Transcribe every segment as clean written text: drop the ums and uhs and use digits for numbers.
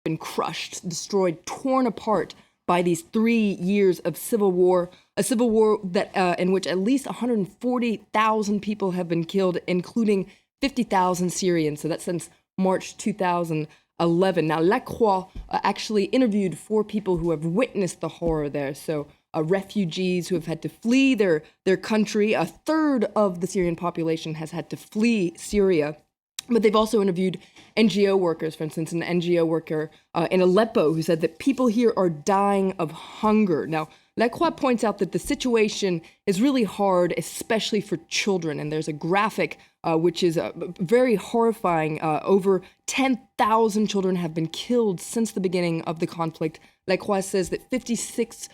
been crushed, destroyed, torn apart by these 3 years of civil war, a civil war that in which at least 140,000 people have been killed, including 50,000 Syrians. So that's since March 2011. Now, La Croix actually interviewed 4 people who have witnessed the horror there. So refugees who have had to flee their country. A third of the Syrian population has had to flee Syria. But they've also interviewed NGO workers, for instance, an NGO worker in Aleppo who said that people here are dying of hunger. Now, La Croix points out that the situation is really hard, especially for children. And there's a graphic which is very horrifying. Over 10,000 children have been killed since the beginning of the conflict. La Croix says that 56%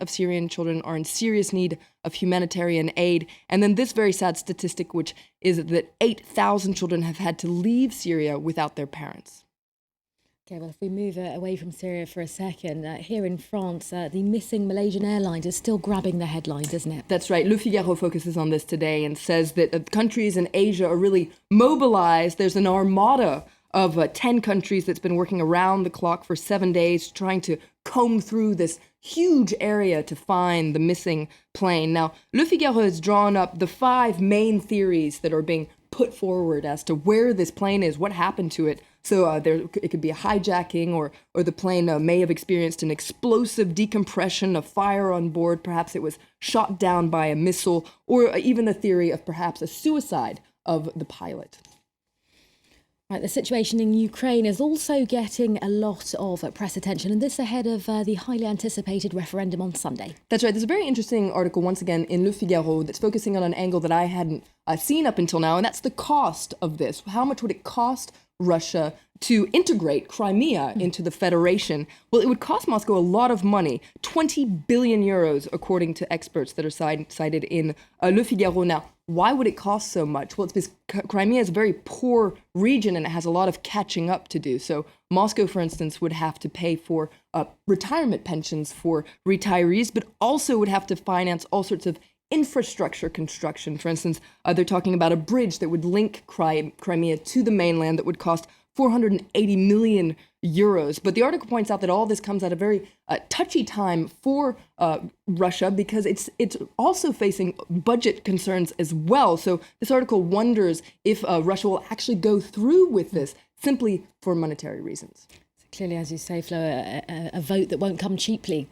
of Syrian children are in serious need of humanitarian aid. And then this very sad statistic, which is that 8,000 children have had to leave Syria without their parents. Okay, well, if we move away from Syria for a second, here in France, the missing Malaysian Airlines is still grabbing the headlines, isn't it? That's right. Le Figaro focuses on this today and says that countries in Asia are really mobilized. There's an armada of 10 countries that's been working around the clock for 7 days, trying to comb through this huge area to find the missing plane. Now, Le Figaro has drawn up the 5 main theories that are being put forward as to where this plane is, what happened to it. So it could be a hijacking, or the plane may have experienced an explosive decompression, a fire on board. Perhaps it was shot down by a missile, or even the theory of perhaps a suicide of the pilot. Right, the situation in Ukraine is also getting a lot of press attention, and this ahead of the highly anticipated referendum on Sunday. That's right. There's a very interesting article, once again, in Le Figaro that's focusing on an angle that I hadn't seen up until now, and that's the cost of this. How much would it cost Russia to integrate Crimea into the Federation? Well, it would cost Moscow a lot of money, 20 billion euros, according to experts that are cited in Le Figaro. Now, why would it cost so much? Well, it's because Crimea is a very poor region and it has a lot of catching up to do. So Moscow, for instance, would have to pay for retirement pensions for retirees, but also would have to finance all sorts of infrastructure construction. For instance, they're talking about a bridge that would link Crimea to the mainland that would cost 480 million euros. But the article points out that all this comes at a very touchy time for Russia, because it's also facing budget concerns as well. So this article wonders if Russia will actually go through with this simply for monetary reasons. Clearly, as you say, Flo, a vote that won't come cheaply.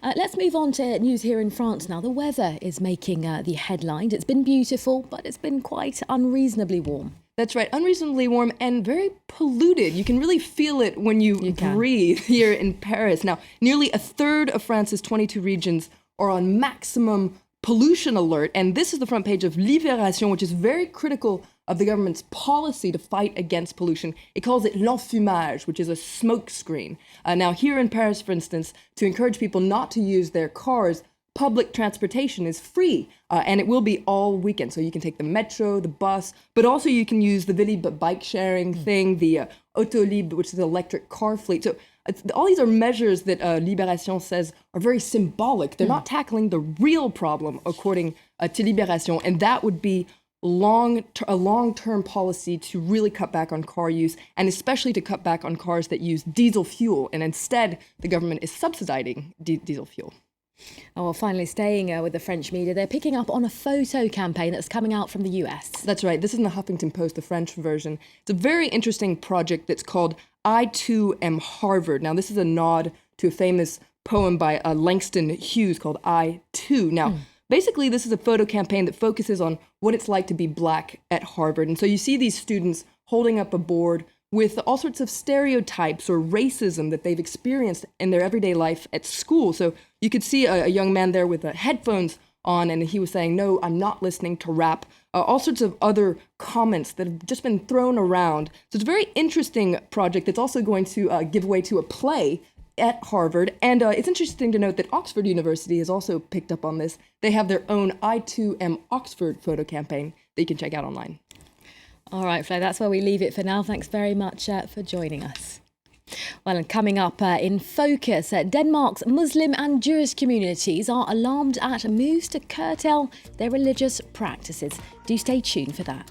Let's move on to news here in France now. The weather is making the headlines. It's been beautiful, but it's been quite unreasonably warm. That's right, unreasonably warm and very polluted. You can really feel it when you breathe here in Paris. Now, nearly a third of France's 22 regions are on maximum pollution alert, and this is the front page of Libération, which is very critical of the government's policy to fight against pollution. It calls it l'enfumage, which is a smoke screen. Now, here in Paris, for instance, to encourage people not to use their cars, public transportation is free, and it will be all weekend. So you can take the metro, the bus, but also you can use the Vélib bike sharing thing, the Autolib, which is the electric car fleet. So all these are measures that Libération says are very symbolic. They're not tackling the real problem, according to Libération, and that would be a long-term policy to really cut back on car use, and especially to cut back on cars that use diesel fuel. And instead, the government is subsidizing diesel fuel. Oh, well, finally, staying with the French media, they're picking up on a photo campaign that's coming out from the US. That's right. This is in the Huffington Post, the French version. It's a very interesting project that's called I Too Am Harvard. Now, this is a nod to a famous poem by Langston Hughes called I Too. Now, basically, this is a photo campaign that focuses on what it's like to be Black at Harvard. And so you see these students holding up a board with all sorts of stereotypes or racism that they've experienced in their everyday life at school. So you could see a young man there with headphones on, and he was saying, "No, I'm not listening to rap." All sorts of other comments that have just been thrown around. So it's a very interesting project that's also going to give way to a play at Harvard. And it's interesting to note that Oxford University has also picked up on this. They have their own I Too Am Oxford photo campaign that you can check out online. All right, Flo, that's where we leave it for now. Thanks very much for joining us. Well, and coming up in focus, Denmark's Muslim and Jewish communities are alarmed at moves to curtail their religious practices. Do stay tuned for that.